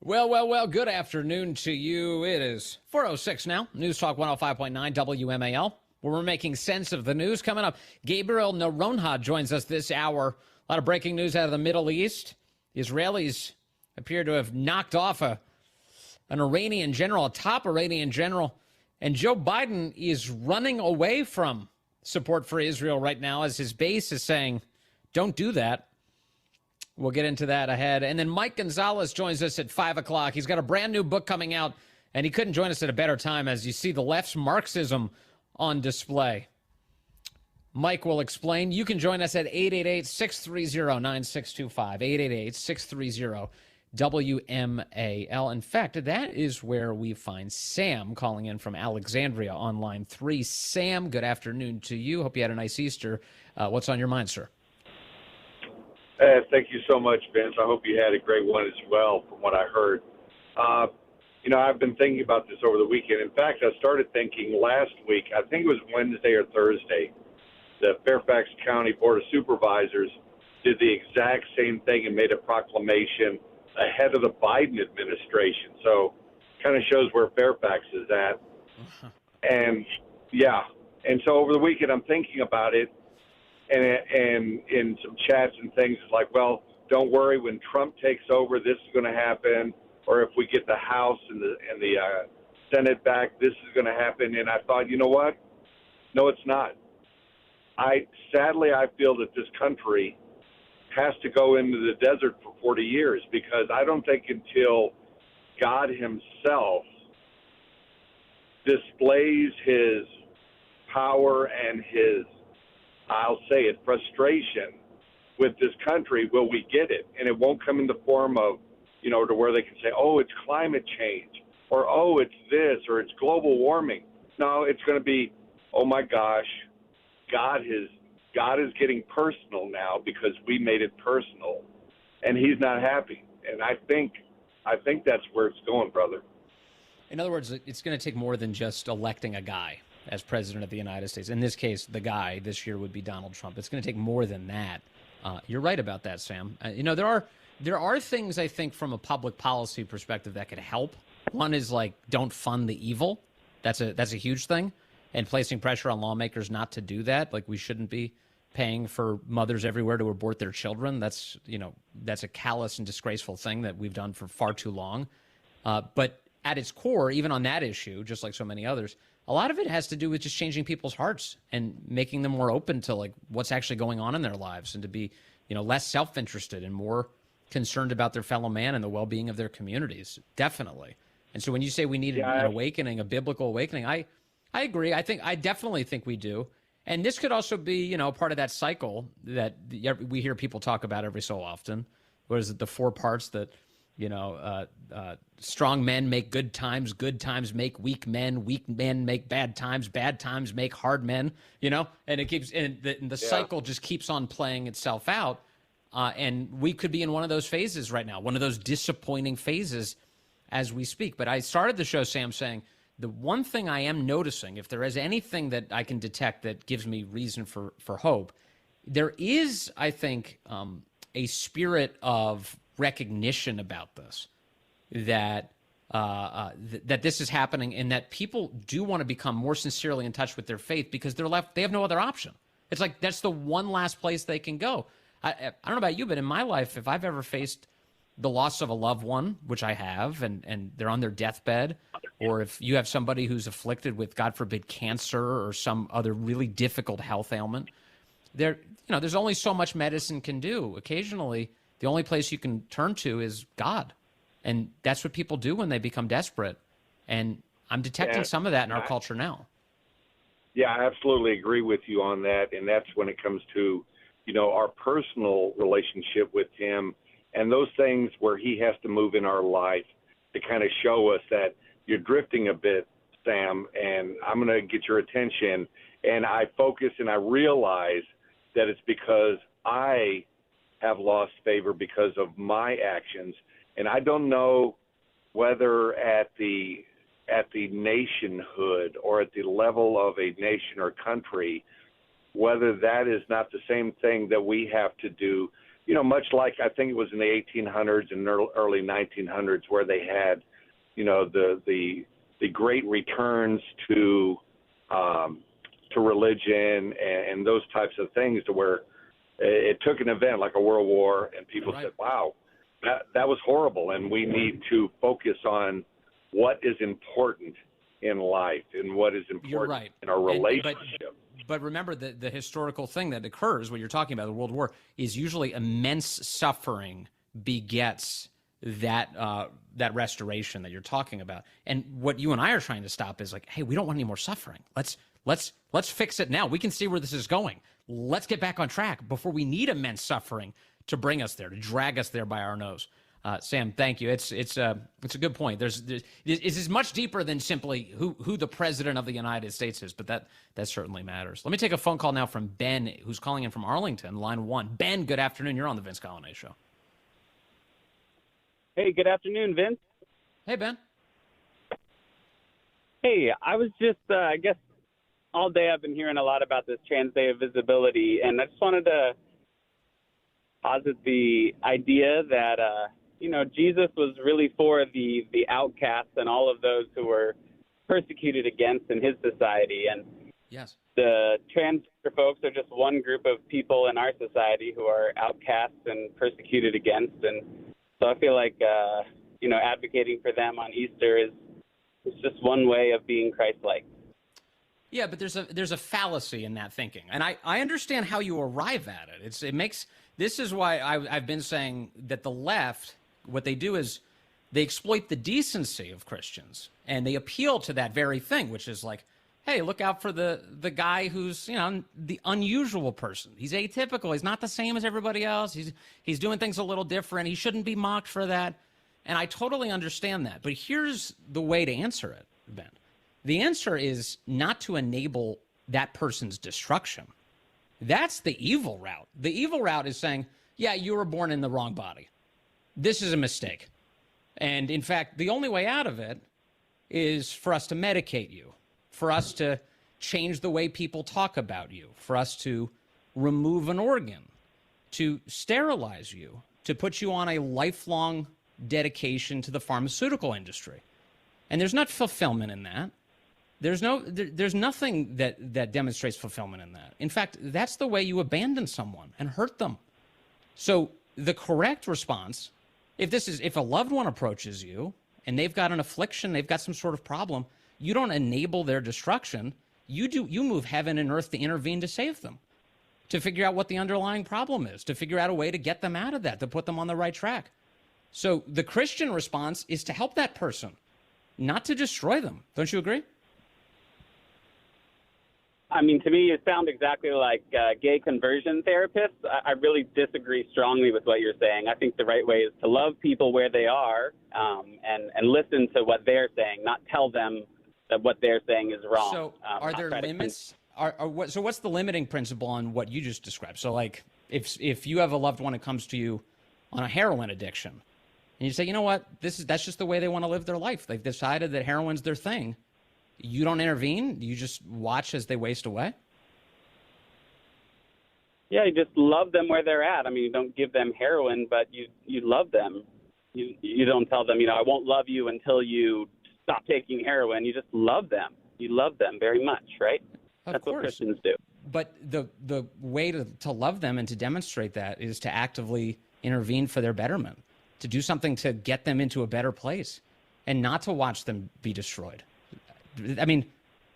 Well, good afternoon to you. It is 4:06 now. News Talk 105.9 WMAL, where we're making sense of the news. Coming up, Gabriel Noronha joins us this hour. A lot of breaking news out of the Middle East. The Israelis appear to have knocked off an Iranian general, a top Iranian general, and Joe Biden is running away from support for Israel right now as his base is saying, don't do that. We'll get into that ahead. And then Mike Gonzalez joins us at 5 o'clock. He's got a brand new book coming out, and he couldn't join us at a better time as you see the left's Marxism on display. Mike will explain. You can join us at 888-630-9625, 888-630-WMAL. In fact, that is where we find Sam calling in from Alexandria on line 3. Sam, good afternoon to you. Hope you had a nice Easter. What's on your mind, sir? Thank you so much, Vince. I hope you had a great one as well, from what I heard. I've been thinking about this over the weekend. In fact, I started thinking last week, I think it was Wednesday or Thursday, the Fairfax County Board of Supervisors did the exact same thing and made a proclamation ahead of the Biden administration. So kind of shows where Fairfax is at. And so over the weekend I'm thinking about it, and in some chats and things, it's like, well, don't worry, when Trump takes over, this is going to happen. Or if we get the House and the Senate back, this is going to happen. And I thought, you know what? No, it's not. Sadly, I feel that this country has to go into the desert for 40 years, because I don't think until God himself displays his power and his, I'll say it, frustration with this country will we get it. And it won't come in the form of, to where they can say, oh, it's climate change, or, oh, it's this, or it's global warming. No, it's going to be, oh my gosh, God is getting personal now because we made it personal, and he's not happy. And I think that's where it's going, brother. In other words, it's going to take more than just electing a guy as president of the United States. In this case, the guy this year would be Donald Trump. It's going to take more than that. You're right about that, Sam. There are things, I think, from a public policy perspective that could help. One is like, don't fund the evil. That's a huge thing, and placing pressure on lawmakers not to do that. Like, we shouldn't be paying for mothers everywhere to abort their children. That's a callous and disgraceful thing that we've done for far too long. But at its core, even on that issue, just like so many others, a lot of it has to do with just changing people's hearts and making them more open to like what's actually going on in their lives, and to be, less self-interested and more concerned about their fellow man and the well-being of their communities. Definitely. And so when you say we need an awakening, a biblical awakening, I agree. I definitely think we do. And this could also be, part of that cycle that we hear people talk about every so often. What is it? The 4 parts that, strong men make good times make weak men make bad times make hard men, and it keeps, and the cycle just keeps on playing itself out. And we could be in one of those phases right now, one of those disappointing phases as we speak. But I started the show, Sam, saying the one thing I am noticing, if there is anything that I can detect that gives me reason for hope, there is, I think, a spirit of recognition about this, that this is happening, and that people do want to become more sincerely in touch with their faith because they have no other option. It's like that's the one last place they can go. I don't know about you, but in my life, if I've ever faced the loss of a loved one, which I have, and they're on their deathbed, or if you have somebody who's afflicted with, God forbid, cancer or some other really difficult health ailment, there's only so much medicine can do. Occasionally, the only place you can turn to is God. And that's what people do when they become desperate. And I'm detecting some of that in our culture now. Yeah, I absolutely agree with you on that. And that's when it comes to, our personal relationship with him and those things where he has to move in our life to kind of show us that you're drifting a bit, Sam, and I'm going to get your attention. And I focus and I realize that it's because I have lost favor because of my actions. And I don't know whether at the nationhood or at the level of a nation or country, whether that is not the same thing that we have to do much like I think it was in the 1800s and early 1900s where they had, the great returns to religion and those types of things, to where it took an event like a world war and people said, wow, that was horrible, and we need to focus on what is important in life and what is important in our relationship. But remember, the historical thing that occurs when you're talking about the World War is usually immense suffering begets that restoration that you're talking about. And what you and I are trying to stop is like, hey, we don't want any more suffering. Let's fix it now. We can see where this is going. Let's get back on track before we need immense suffering to bring us there, to drag us there by our nose. Sam, thank you. It's a good point. It's much deeper than simply who the president of the United States is, but that certainly matters. Let me take a phone call now from Ben, who's calling in from Arlington, line 1. Ben, good afternoon. You're on the Vince Coglianese Show. Hey, good afternoon, Vince. Hey, Ben. Hey, I was just, I guess, all day I've been hearing a lot about this Trans Day of Visibility, and I just wanted to posit the idea that, Jesus was really for the outcasts and all of those who were persecuted against in his society. And yes, the transgender folks are just one group of people in our society who are outcasts and persecuted against. And so I feel like, advocating for them on Easter is just one way of being Christ-like. Yeah, but there's a fallacy in that thinking, and I understand how you arrive at it. This is why I've been saying that the left, what they do is they exploit the decency of Christians, and they appeal to that very thing, which is like, hey, look out for the guy who's the unusual person. He's atypical. He's not the same as everybody else. He's doing things a little different. He shouldn't be mocked for that. And I totally understand that. But here's the way to answer it, Ben. The answer is not to enable that person's destruction. That's the evil route. The evil route is saying, yeah, you were born in the wrong body. This is a mistake. And in fact, the only way out of it is for us to medicate you, for us to change the way people talk about you, for us to remove an organ, to sterilize you, to put you on a lifelong dedication to the pharmaceutical industry. And there's not fulfillment in that. There's nothing that demonstrates fulfillment in that. In fact, that's the way you abandon someone and hurt them. So the correct response, if a loved one approaches you and they've got an affliction, they've got some sort of problem, you don't enable their destruction. You move heaven and earth to intervene to save them, to figure out what the underlying problem is, to figure out a way to get them out of that, to put them on the right track. So the Christian response is to help that person, not to destroy them. Don't you agree? I mean, to me, you sound exactly like gay conversion therapists. I really disagree strongly with what you're saying. I think the right way is to love people where they are and listen to what they're saying, not tell them that what they're saying is wrong. So are there limits? So what's the limiting principle on what you just described? So like if you have a loved one that comes to you on a heroin addiction and you say, you know what, that's just the way they want to live their life. They've decided that heroin's their thing. You don't intervene? You just watch as they waste away? Yeah, you just love them where they're at. I mean, you don't give them heroin, but you love them. You don't tell them, I won't love you until you stop taking heroin. You just love them. You love them very much, right? That's what Christians do. But the way to love them and to demonstrate that is to actively intervene for their betterment, to do something to get them into a better place, and not to watch them be destroyed. I mean,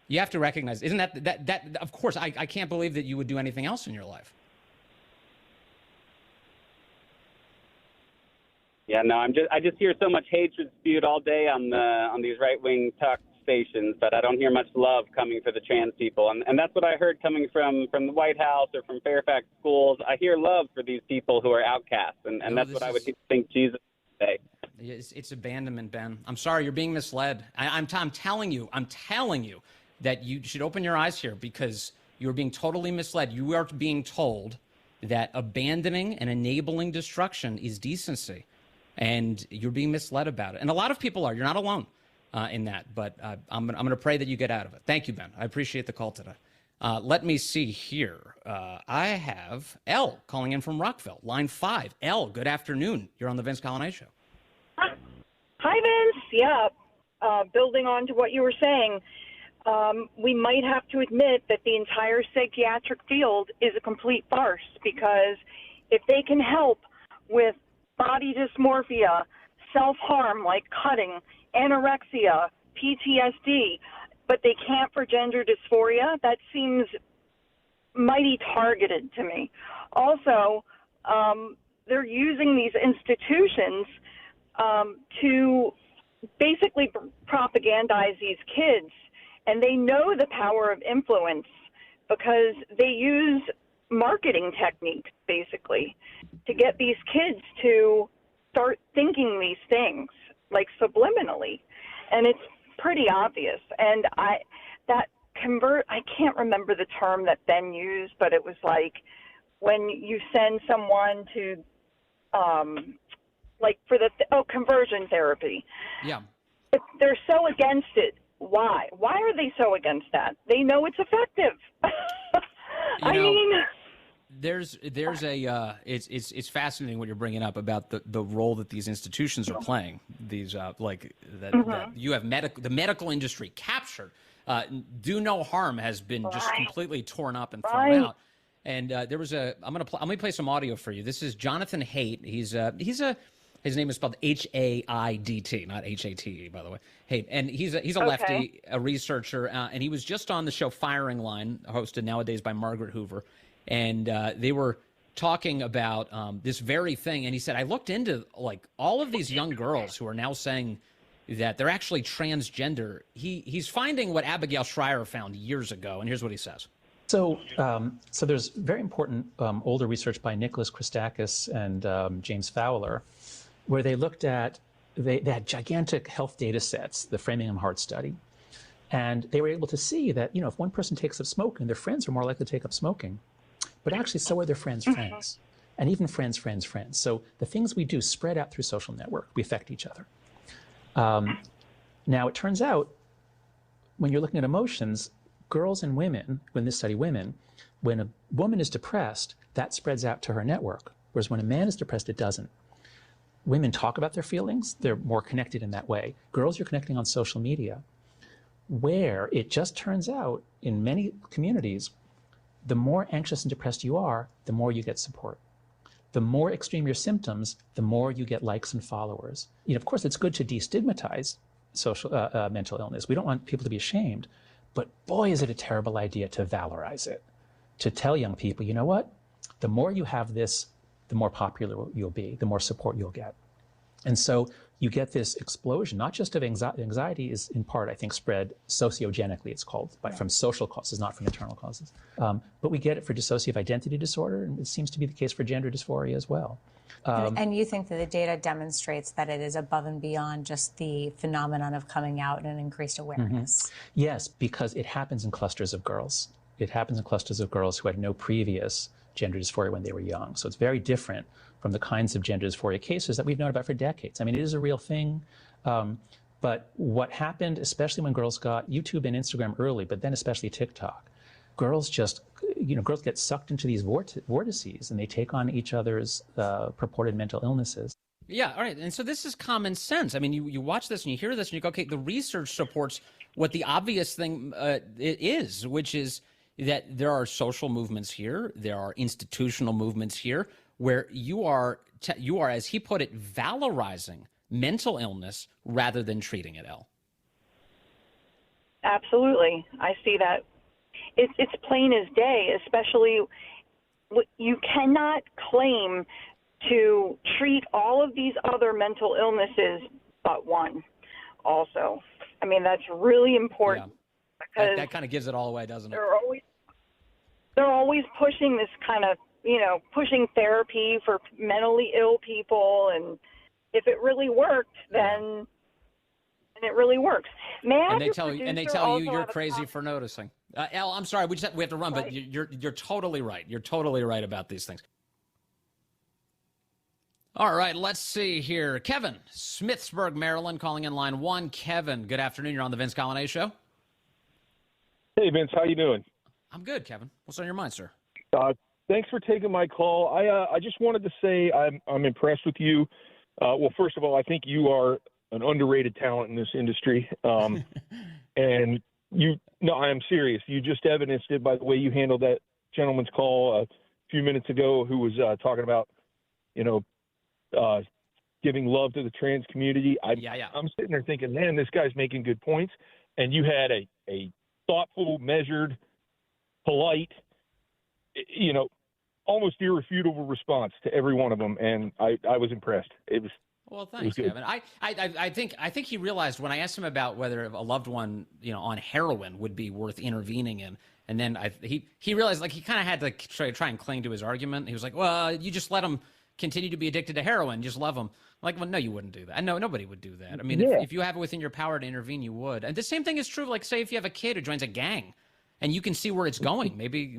you have to recognize, isn't that of course, I can't believe that you would do anything else in your life. Yeah, no, I just hear so much hatred spewed all day on these right-wing talk stations, but I don't hear much love coming for the trans people. And that's what I heard coming from the White House or from Fairfax schools. I hear love for these people who are outcasts, and that's what I would think Jesus would say. It's abandonment, Ben. I'm sorry, you're being misled. I'm telling you that you should open your eyes here, because you're being totally misled. You are being told that abandoning and enabling destruction is decency, and you're being misled about it. And a lot of people are. You're not alone in that, but I'm going to pray that you get out of it. Thank you, Ben. I appreciate the call today. Let me see here. I have L calling in from Rockville, line 5. L, good afternoon. You're on the Vince Coglianese Show. Hi, Vince. Yeah, building on to what you were saying, we might have to admit that the entire psychiatric field is a complete farce, because if they can help with body dysmorphia, self-harm like cutting, anorexia, PTSD, but they can't for gender dysphoria, that seems mighty targeted to me. Also, they're using these institutions to basically propagandize these kids, and they know the power of influence because they use marketing techniques, basically, to get these kids to start thinking these things, like subliminally. And it's pretty obvious. And I can't remember the term that Ben used, but it was like when you send someone to, like for conversion therapy. Yeah. They're so against it. Why? Why are they so against that? They know it's effective. It's fascinating what you're bringing up about the role that these institutions are playing. These that you have the medical industry captured. Do no harm has been just completely torn up and thrown out. And there was I'm gonna play some audio for you. This is Jonathan Haidt. His name is spelled H-A-I-D-T, not H-A-T-E, by the way. Haidt, and he's a lefty, a researcher, and he was just on the show Firing Line, hosted nowadays by Margaret Hoover, and they were talking about this very thing. And he said, I looked into like all of these young girls who are now saying that they're actually transgender. He's finding what Abigail Shrier found years ago, and here's what he says. So there's very important older research by Nicholas Christakis and James Fowler, where they looked at, they had gigantic health data sets, the Framingham Heart Study, and they were able to see that, if one person takes up smoking, their friends are more likely to take up smoking, but actually so are their friends' friends, and even friends' friends' friends. So the things we do spread out through social network. We affect each other. Now, it turns out, when you're looking at emotions, girls and women, when this study women, when a woman is depressed, that spreads out to her network, whereas when a man is depressed, it doesn't. Women talk about their feelings. They're more connected in that way. Girls, you're connecting on social media, where it just turns out in many communities, the more anxious and depressed you are, the more you get support. The more extreme your symptoms, the more you get likes and followers. Of course, it's good to destigmatize mental illness. We don't want people to be ashamed, but boy, is it a terrible idea to valorize it, to tell young people, you know what? The more you have this, the more popular you'll be, the more support you'll get. And so you get this explosion, not just of anxiety. Anxiety is in part, I think, spread sociogenically, it's called, from social causes, not from internal causes. But we get it for dissociative identity disorder, and it seems to be the case for gender dysphoria as well. And you think that the data demonstrates that it is above and beyond just the phenomenon of coming out and an increased awareness? Yes, because it happens in clusters of girls. It happens in clusters of girls who had no previous gender dysphoria when they were young. So it's very different from the kinds of gender dysphoria cases that we've known about for decades. I mean, it is a real thing. But what happened, especially when girls got YouTube and Instagram early, but then especially TikTok, girls girls get sucked into these vortices, and they take on each other's purported mental illnesses. Yeah, all right. And so this is common sense. I mean, you watch this and you hear this and you go, okay, the research supports what the obvious thing it is, which is that there are social movements here, there are institutional movements here, where you are, as he put it, valorizing mental illness rather than treating it, Elle. Absolutely. I see that. It's plain as day, especially you cannot claim to treat all of these other mental illnesses but one also. I mean, that's really important. Yeah. That kind of gives it all away, doesn't it? They're always pushing this kind of, pushing therapy for mentally ill people, and if it really worked, then it really works. And they tell you you're crazy for noticing. Elle, I'm sorry, we have to run, but you're totally right. You're totally right about these things. All right, let's see here. Kevin, Smithsburg, Maryland, calling in line 1. Kevin, good afternoon. You're on the Vince Coglianese Show. Hey, Vince, how you doing? I'm good, Kevin. What's on your mind, sir? Thanks for taking my call. I just wanted to say I'm impressed with you. Well, first of all, I think you are an underrated talent in this industry. And I am serious. You just evidenced it by the way you handled that gentleman's call a few minutes ago who was talking about, giving love to the trans community. I'm sitting there thinking, man, this guy's making good points. And you had a thoughtful, measured, polite, almost irrefutable response to every one of them. And I was impressed. Well, thanks, Kevin. I think he realized when I asked him about whether a loved one, on heroin would be worth intervening in, and then he realized like he kind of had to try and cling to his argument. He was like, "Well, you just let him continue to be addicted to heroin, just love him." Like, well, no, you wouldn't do that. No, nobody would do that. I mean, if you have it within your power to intervene, you would. And the same thing is true. Like, say if you have a kid who joins a gang. And you can see where it's going. Maybe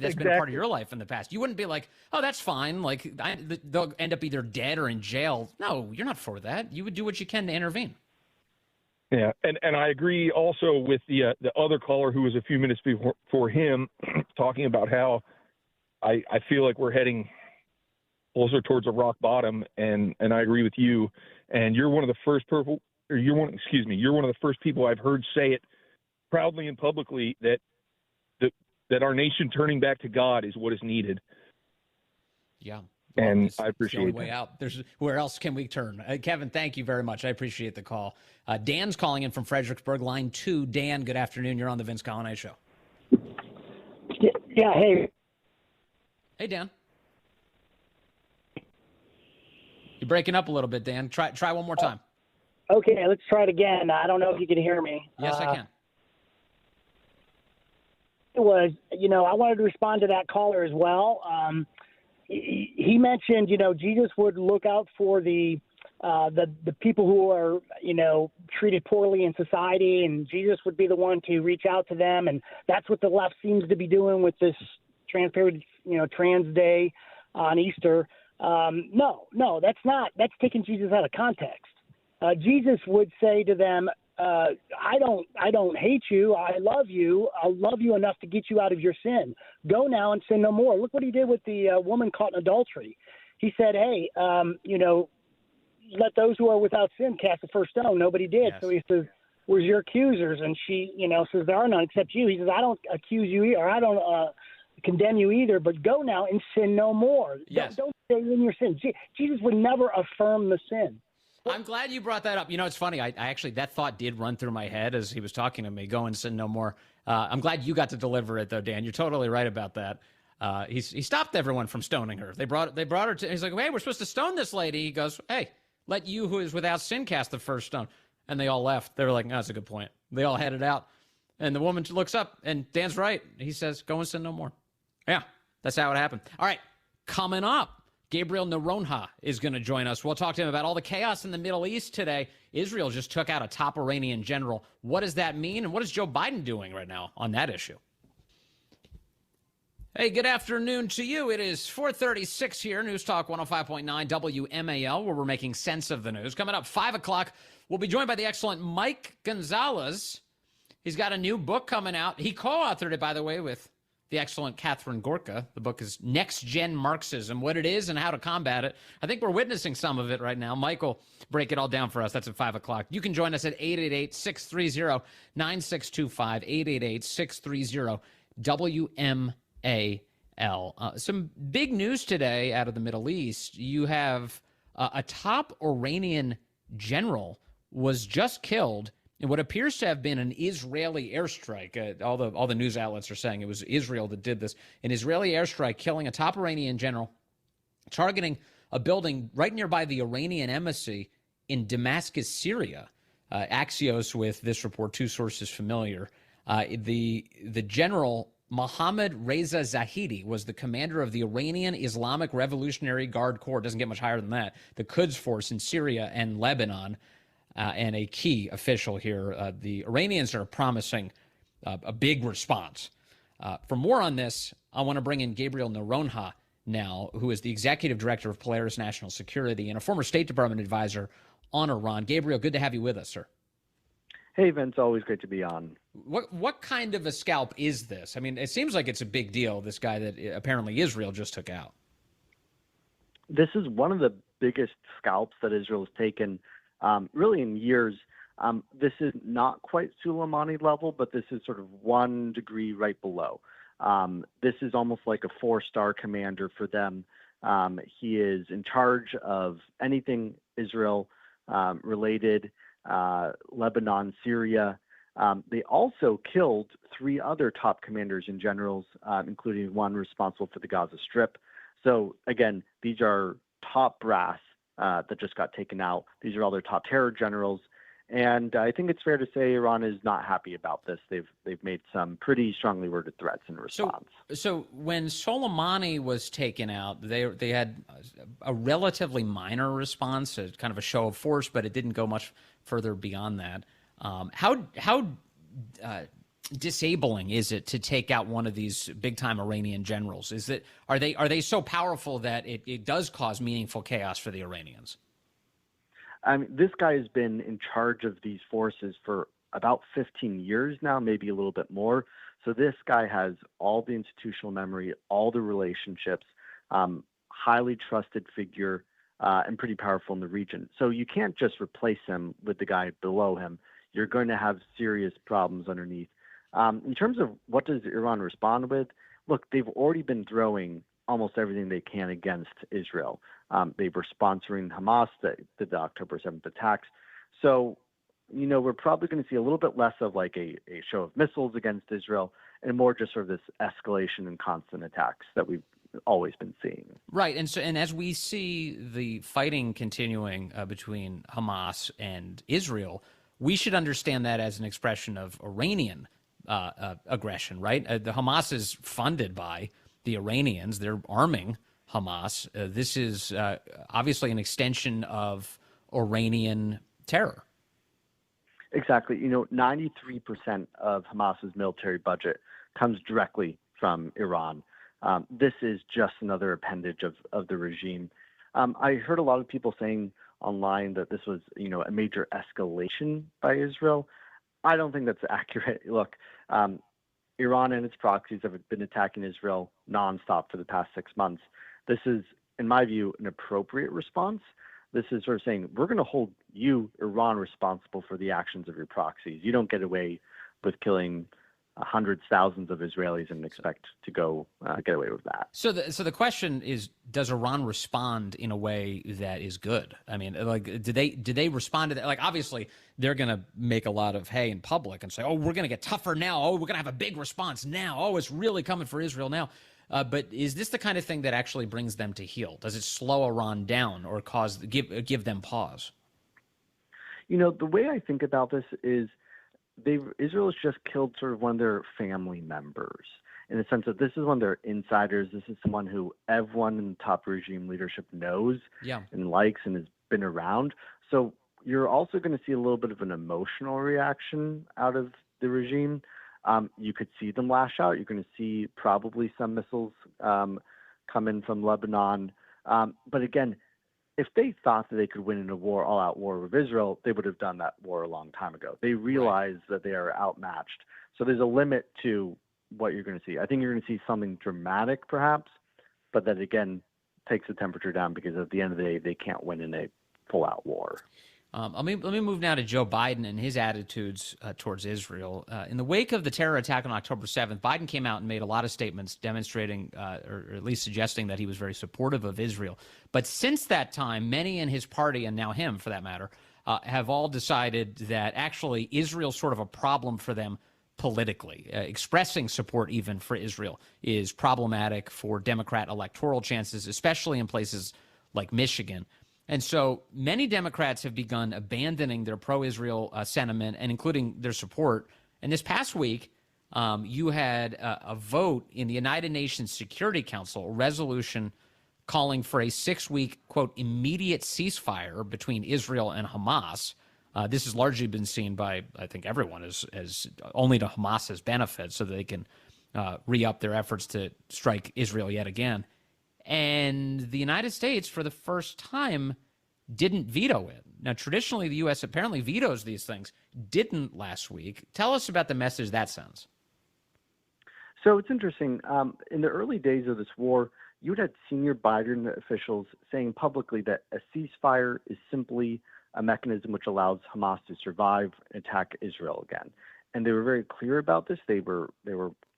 that's been a part of your life in the past. You wouldn't be like, oh, that's fine. Like they'll end up either dead or in jail. No, you're not for that. You would do what you can to intervene. Yeah, and I agree also with the other caller who was a few minutes before him talking about how I feel like we're heading closer towards a rock bottom, and I agree with you. And you're one of the first you're one of the first people I've heard say it proudly and publicly that our nation turning back to God is what is needed. Yeah. Well, and I appreciate the way out. Where else can we turn? Kevin, thank you very much. I appreciate the call. Dan's calling in from Fredericksburg, line 2. Dan, good afternoon. You're on the Vince Coglianese Show. Yeah. Hey. Hey, Dan. You're breaking up a little bit, Dan. Try one more time. Okay, let's try it again. I don't know if you can hear me. Yes, I can. Was, I wanted to respond to that caller as well. He mentioned, Jesus would look out for the people who are, treated poorly in society, and Jesus would be the one to reach out to them. And that's what the left seems to be doing with this trans day on Easter. No, that's not. That's taking Jesus out of context. Jesus would say to them, I don't hate you. I love you. I'll love you enough to get you out of your sin. Go now and sin no more. Look what he did with the woman caught in adultery. He said, hey, let those who are without sin cast the first stone. Nobody did. Yes. So he says, where's your accusers? And she, says, there are none except you. He says, I don't accuse you or I don't condemn you either, but go now and sin no more. Yes. Don't stay in your sin. Jesus would never affirm the sin. I'm glad you brought that up. It's funny. I actually, that thought did run through my head as he was talking to me, go and sin no more. I'm glad you got to deliver it though, Dan. You're totally right about that. He stopped everyone from stoning her. They brought her to, he's like, hey, we're supposed to stone this lady. He goes, hey, let you who is without sin cast the first stone. And they all left. They were like, no, that's a good point. They all headed out. And the woman looks up and Dan's right. He says, go and sin no more. Yeah, that's how it happened. All right, coming up. Gabriel Noronha is going to join us. We'll talk to him about all the chaos in the Middle East today. Israel just took out a top Iranian general. What does that mean? And what is Joe Biden doing right now on that issue? Hey, good afternoon to you. It is 4:36 here, News Talk 105.9 WMAL, where we're making sense of the news. Coming up 5 o'clock, we'll be joined by the excellent Mike Gonzalez. He's got a new book coming out. He co-authored it, by the way, with the excellent Catherine Gorka. The book is Next Gen Marxism, what it is and how to combat it. I think we're witnessing some of it right now. Mike will break it all down for us. That's at 5 o'clock. You can join us at 888-630-9625, 888-630-WMAL. Some big news today out of the Middle East. You have a top Iranian general was just killed in what appears to have been an Israeli airstrike. All the news outlets are saying it was Israel that did this. An Israeli airstrike killing a top Iranian general, targeting a building right nearby the Iranian embassy in Damascus, Syria. Axios with this report, two sources familiar. The general, Mohammad Reza Zahidi, was the commander of the Iranian Islamic Revolutionary Guard Corps. Doesn't get much higher than that. The Quds Force in Syria and Lebanon. And a key official here. The Iranians are promising a big response. For more on this, I want to bring in Gabriel Noronha now, who is the executive director of Polaris National Security and a former State Department advisor on Iran. Gabriel, good to have you with us, sir. Hey, Vince, always great to be on. What kind of a scalp is this? I mean, it seems like it's a big deal, this guy that apparently Israel just took out. This is one of the biggest scalps that Israel has taken really in years. This is not quite Soleimani level, but this is sort of 1 degree right below. This is almost like a 4-star commander for them. He is in charge of anything Israel related, Lebanon, Syria. They also killed 3 other top commanders and generals, including one responsible for the Gaza Strip. So again, these are top brass that just got taken out. These are all their top terror generals. And I think it's fair to say Iran is not happy about this. They've made some pretty strongly worded threats in response. So when Soleimani was taken out, they had a relatively minor response, kind of a show of force, but it didn't go much further beyond that. How disabling is it to take out one of these big time Iranian generals? Are they so powerful that it does cause meaningful chaos for the Iranians? This guy has been in charge of these forces for about 15 years now, maybe a little bit more. So this guy has all the institutional memory, all the relationships, highly trusted figure, and pretty powerful in the region. So you can't just replace him with the guy below him. You're going to have serious problems underneath. In terms of what does Iran respond with, look, they've already been throwing almost everything they can against Israel. They were sponsoring Hamas, that did the October 7th attacks. So, we're probably going to see a little bit less of like a show of missiles against Israel and more just sort of this escalation and constant attacks that we've always been seeing. Right. And as we see the fighting continuing between Hamas and Israel, we should understand that as an expression of Iranian aggression, right? The Hamas is funded by the Iranians. They're arming Hamas. This is obviously an extension of Iranian terror. Exactly. 93% of Hamas's military budget comes directly from Iran. This is just another appendage of the regime. I heard a lot of people saying online that this was, a major escalation by Israel. I don't think that's accurate. Look, Iran and its proxies have been attacking Israel nonstop for the past 6 months. This is, in my view, an appropriate response. This is sort of saying, we're going to hold you, Iran, responsible for the actions of your proxies. You don't get away with killing hundreds, thousands of Israelis and expect to go get away with that. So the question is, does Iran respond in a way that is good? I mean, like, do they respond to that? Like, obviously, they're going to make a lot of hay in public and say, oh, we're going to get tougher now. Oh, we're going to have a big response now. Oh, it's really coming for Israel now. But is this the kind of thing that actually brings them to heel? Does it slow Iran down or give them pause? The way I think about this is Israel has just killed sort of one of their family members, in the sense that this is one of their insiders. This is someone who everyone in the top regime leadership knows and likes and has been around. So you're also going to see a little bit of an emotional reaction out of the regime. You could see them lash out. You're going to see probably some missiles come in from Lebanon. But again, if they thought that they could win in a all-out war with Israel, they would have done that war a long time ago. They realize that they are outmatched. So there's a limit to what you're going to see. I think you're going to see something dramatic, perhaps, but that, again, takes the temperature down because at the end of the day, they can't win in a full-out war. Let me move now to Joe Biden and his attitudes towards Israel. In the wake of the terror attack on October 7th, Biden came out and made a lot of statements demonstrating, or at least suggesting, that he was very supportive of Israel. But since that time, many in his party, and now him for that matter, have all decided that actually Israel's sort of a problem for them politically. Expressing support even for Israel is problematic for Democrat electoral chances, especially in places like Michigan. And so many Democrats have begun abandoning their pro-Israel sentiment and including their support. And this past week, you had a vote in the United Nations Security Council, a resolution calling for a 6-week, quote, immediate ceasefire between Israel and Hamas. This has largely been seen by, I think, everyone as only to Hamas's benefit, so that they can re-up their efforts to strike Israel yet again. And the United States, for the first time, didn't veto it. Now, traditionally, the U.S. apparently vetoes these things. Didn't last week. Tell us about the message that sends. So it's interesting. In the early days of this war, you had senior Biden officials saying publicly that a ceasefire is simply a mechanism which allows Hamas to survive and attack Israel again. And they were very clear about this. They were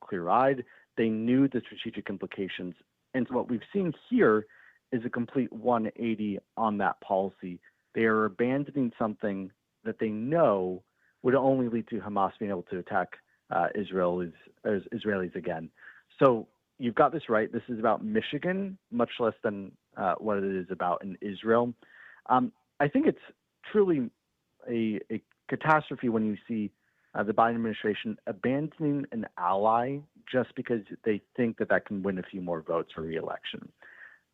clear-eyed. They knew the strategic implications. And so what we've seen here is a complete 180 on that policy. They are abandoning something that they know would only lead to Hamas being able to attack Israelis again. So you've got this right. This is about Michigan, much less than what it is about in Israel. I think it's truly a catastrophe when you see the Biden administration abandoning an ally just because they think that can win a few more votes for re-election.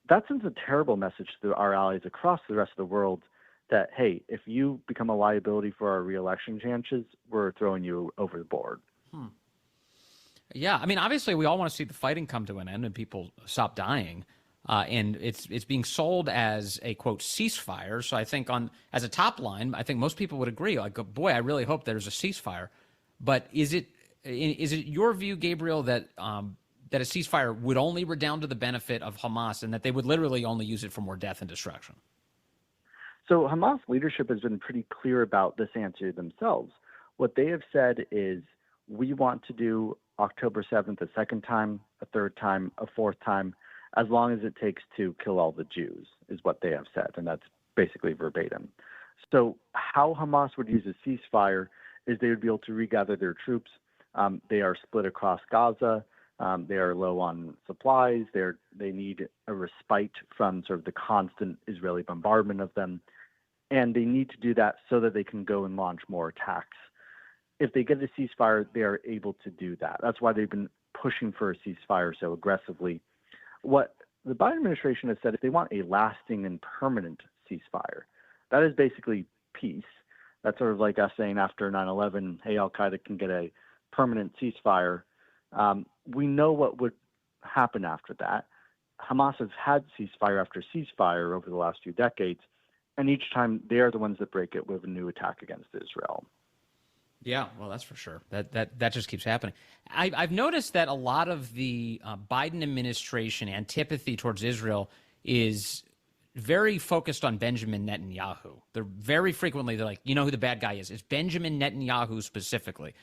That sends a terrible message to our allies across the rest of the world that, hey, if you become a liability for our re-election chances, we're throwing you over the board. Yeah, I mean, obviously, we all want to see the fighting come to an end and people stop dying. And it's being sold as a, quote, ceasefire. So I think as a top line, I think most people would agree, like, boy, I really hope there's a ceasefire. But is it your view, Gabriel, that that a ceasefire would only redound to the benefit of Hamas and that they would literally only use it for more death and destruction? So Hamas leadership has been pretty clear about this answer themselves. What they have said is, we want to do October 7th a second time, a third time, a fourth time, as long as it takes to kill all the Jews, is what they have said, and that's basically verbatim. So how Hamas would use a ceasefire is they would be able to regather their troops. They are split across Gaza. They are low on supplies. They need a respite from sort of the constant Israeli bombardment of them, and they need to do that so that they can go and launch more attacks. If they get a ceasefire, they are able to do that. That's why they've been pushing for a ceasefire so aggressively. What the Biden administration has said, if they want a lasting and permanent ceasefire, that is basically peace. That's sort of like us saying after 9/11, hey, Al-Qaeda can get a permanent ceasefire. We know what would happen after that. Hamas has had ceasefire after ceasefire over the last few decades, and each time they are the ones that break it with a new attack against Israel. Yeah, well, that's for sure. That just keeps happening. I've noticed that a lot of the Biden administration antipathy towards Israel is very focused on Benjamin Netanyahu. They're very frequently, they're like, you know who the bad guy is. It's Benjamin Netanyahu specifically.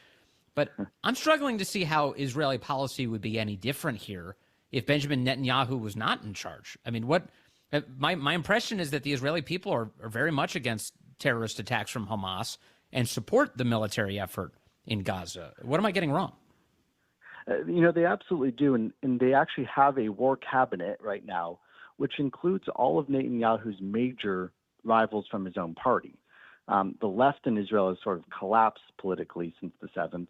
But I'm struggling to see how Israeli policy would be any different here if Benjamin Netanyahu was not in charge. I mean, my impression is that the Israeli people are very much against terrorist attacks from Hamas and support the military effort in Gaza. What am I getting wrong? They absolutely do. And they actually have a war cabinet right now, which includes all of Netanyahu's major rivals from his own party. The left in Israel has sort of collapsed politically since the 7th.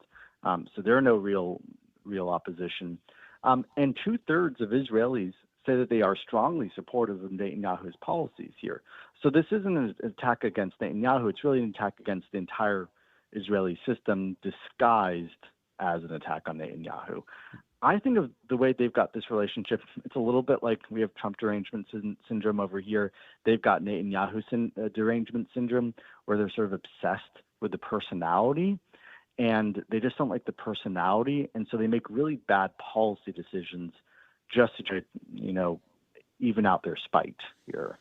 So there are no real opposition. And 2/3 of Israelis say that they are strongly supportive of Netanyahu's policies here. So this isn't an attack against Netanyahu. It's really an attack against the entire Israeli system disguised as an attack on Netanyahu. I think of the way they've got this relationship, it's a little bit like we have Trump derangement syndrome over here. They've got Netanyahu derangement syndrome, where they're sort of obsessed with the personality, and they just don't like the personality, and so they make really bad policy decisions just to try to, even out their spite here.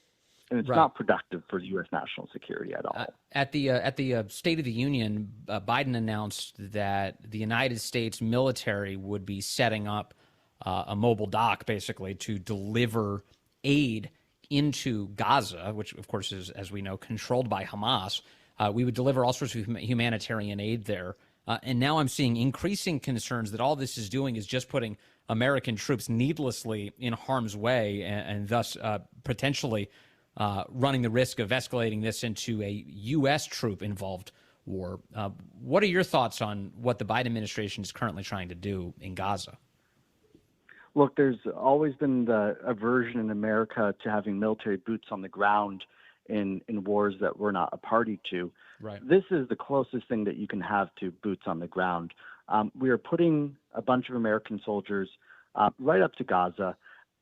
And it's not productive for U.S. national security at all. At the State of the Union, Biden announced that the United States military would be setting up a mobile dock, basically, to deliver aid into Gaza, which, of course, is, as we know, controlled by Hamas. We would deliver all sorts of humanitarian aid there. And now I'm seeing increasing concerns that all this is doing is just putting American troops needlessly in harm's way and thus potentially running the risk of escalating this into a U.S. troop-involved war. What are your thoughts on what the Biden administration is currently trying to do in Gaza? Look, there's always been the aversion in America to having military boots on the ground in wars that we're not a party to. Right. This is the closest thing that you can have to boots on the ground. We are putting a bunch of American soldiers right up to Gaza.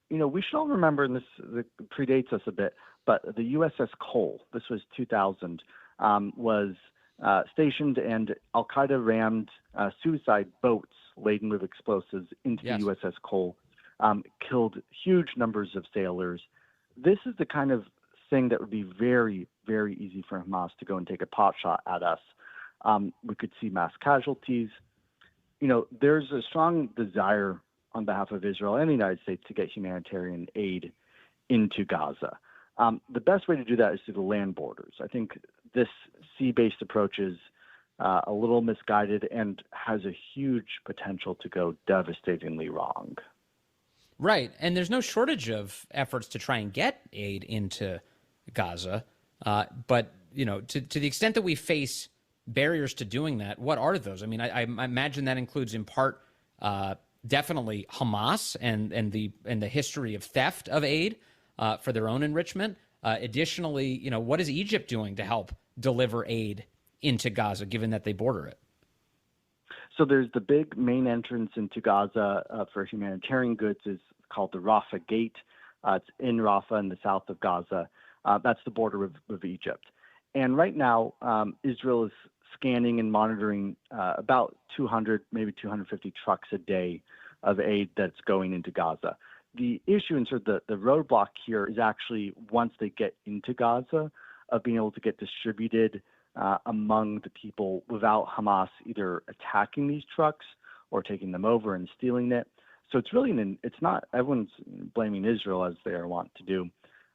we should all remember, and this predates us a bit, but the USS Cole, this was 2000, was stationed, and Al-Qaeda rammed suicide boats laden with explosives into the USS Cole, killed huge numbers of sailors. This is the kind of thing that would be very, very easy for Hamas to go and take a pot shot at us. We could see mass casualties. There's a strong desire on behalf of Israel and the United States to get humanitarian aid into Gaza. The best way to do that is through the land borders. I think this sea-based approach is a little misguided and has a huge potential to go devastatingly wrong. Right, and there's no shortage of efforts to try and get aid into Gaza. But, to the extent that we face barriers to doing that, what are those? I mean, I imagine that includes in part definitely Hamas and the history of theft of aid for their own enrichment. Additionally, what is Egypt doing to help deliver aid into Gaza, given that they border it? So there's the big main entrance into Gaza for humanitarian goods is called the Rafah Gate. It's in Rafah in the south of Gaza. That's the border with Egypt. And right now, Israel is scanning and monitoring about 200, maybe 250 trucks a day of aid that's going into Gaza. The issue and sort of the roadblock here is actually once they get into Gaza, of being able to get distributed among the people without Hamas either attacking these trucks or taking them over and stealing it. So it's really it's not everyone's blaming Israel as they want to do,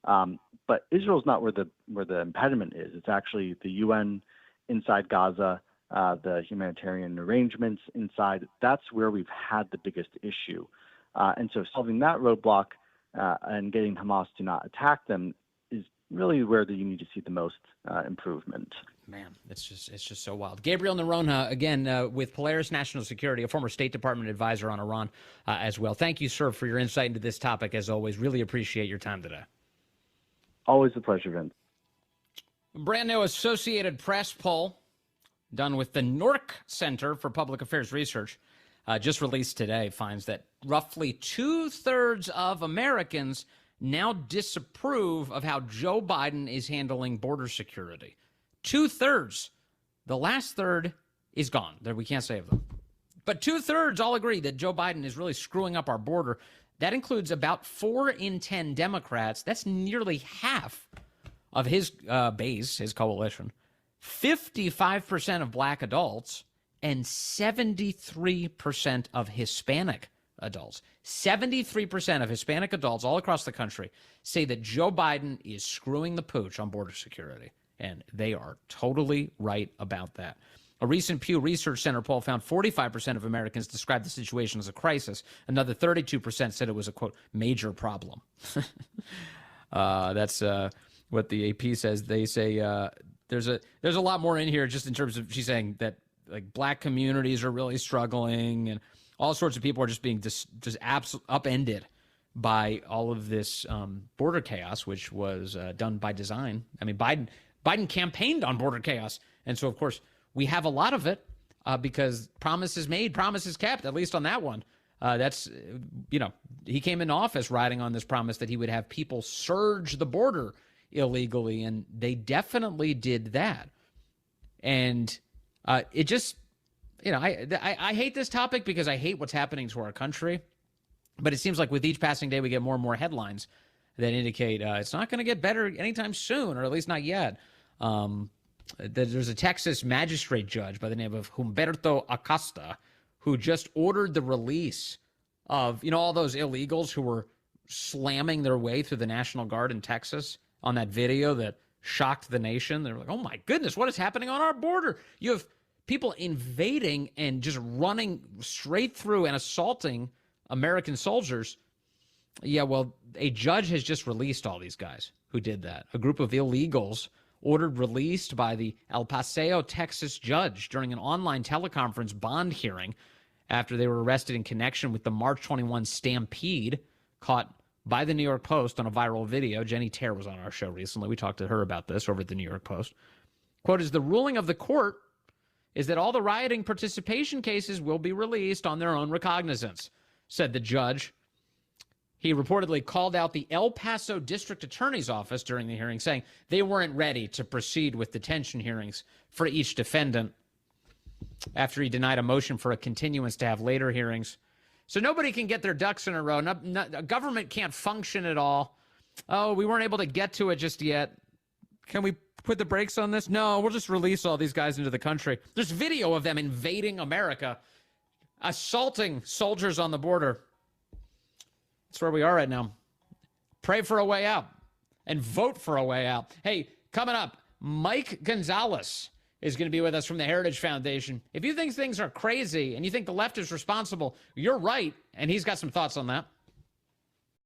but Israel's not where the impediment is. It's actually the UN inside Gaza, the humanitarian arrangements inside. That's where we've had the biggest issue, and so solving that roadblock and getting Hamas to not attack them is really where you need to see the most improvement. Man, it's just so wild. Gabriel Noronha, again, with Polaris National Security, a former State Department advisor on Iran as well. Thank you, sir, for your insight into this topic, as always. Really appreciate your time today. Always a pleasure, Vince. Brand new Associated Press poll done with the Nork Center for Public Affairs Research, just released today, finds that roughly 2/3 of Americans now disapprove of how Joe Biden is handling border security. 2/3. The last third is gone. There, we can't save them. But 2/3 all agree that Joe Biden is really screwing up our border. That includes about 4 in 10 Democrats. That's nearly half of his base, his coalition. 55% of black adults and 73% of Hispanic adults. 73% of Hispanic adults all across the country say that Joe Biden is screwing the pooch on border security. And they are totally right about that. A recent Pew Research Center poll found 45% of Americans described the situation as a crisis. Another 32% said it was a, quote, major problem. That's what the AP says. They say there's a lot more in here just in terms of, she's saying that like black communities are really struggling and all sorts of people are just being just upended by all of this border chaos, which was done by design. I mean, Biden campaigned on border chaos. And so, of course, we have a lot of it because promises made, promises kept, at least on that one. He came into office riding on this promise that he would have people surge the border illegally, and they definitely did that. And it just, I hate this topic because I hate what's happening to our country. But it seems like with each passing day, we get more and more headlines that indicate it's not going to get better anytime soon, or at least not yet. There's a Texas magistrate judge by the name of Humberto Acosta who just ordered the release of, all those illegals who were slamming their way through the National Guard in Texas on that video that shocked the nation. They're like, oh my goodness, what is happening on our border? You have people invading and just running straight through and assaulting American soldiers. Yeah, well, a judge has just released all these guys who did that. A group of illegals ordered released by the El Paso, Texas judge during an online teleconference bond hearing after they were arrested in connection with the March 21 stampede caught by the New York Post on a viral video. Jenny Terre was on our show recently. We talked to her about this over at the New York Post. Quote, is the ruling of the court is that all the rioting participation cases will be released on their own recognizance, said the judge. He reportedly called out the El Paso District Attorney's Office during the hearing, saying they weren't ready to proceed with detention hearings for each defendant after he denied a motion for a continuance to have later hearings. So nobody can get their ducks in a row. Government can't function at all. Oh, we weren't able to get to it just yet. Can we put the brakes on this? No, we'll just release all these guys into the country. There's video of them invading America, assaulting soldiers on the border. That's where we are right now. Pray for a way out and vote for a way out. Hey, coming up, Mike Gonzalez is going to be with us from the Heritage Foundation. If you think things are crazy and you think the left is responsible, you're right, and he's got some thoughts on that.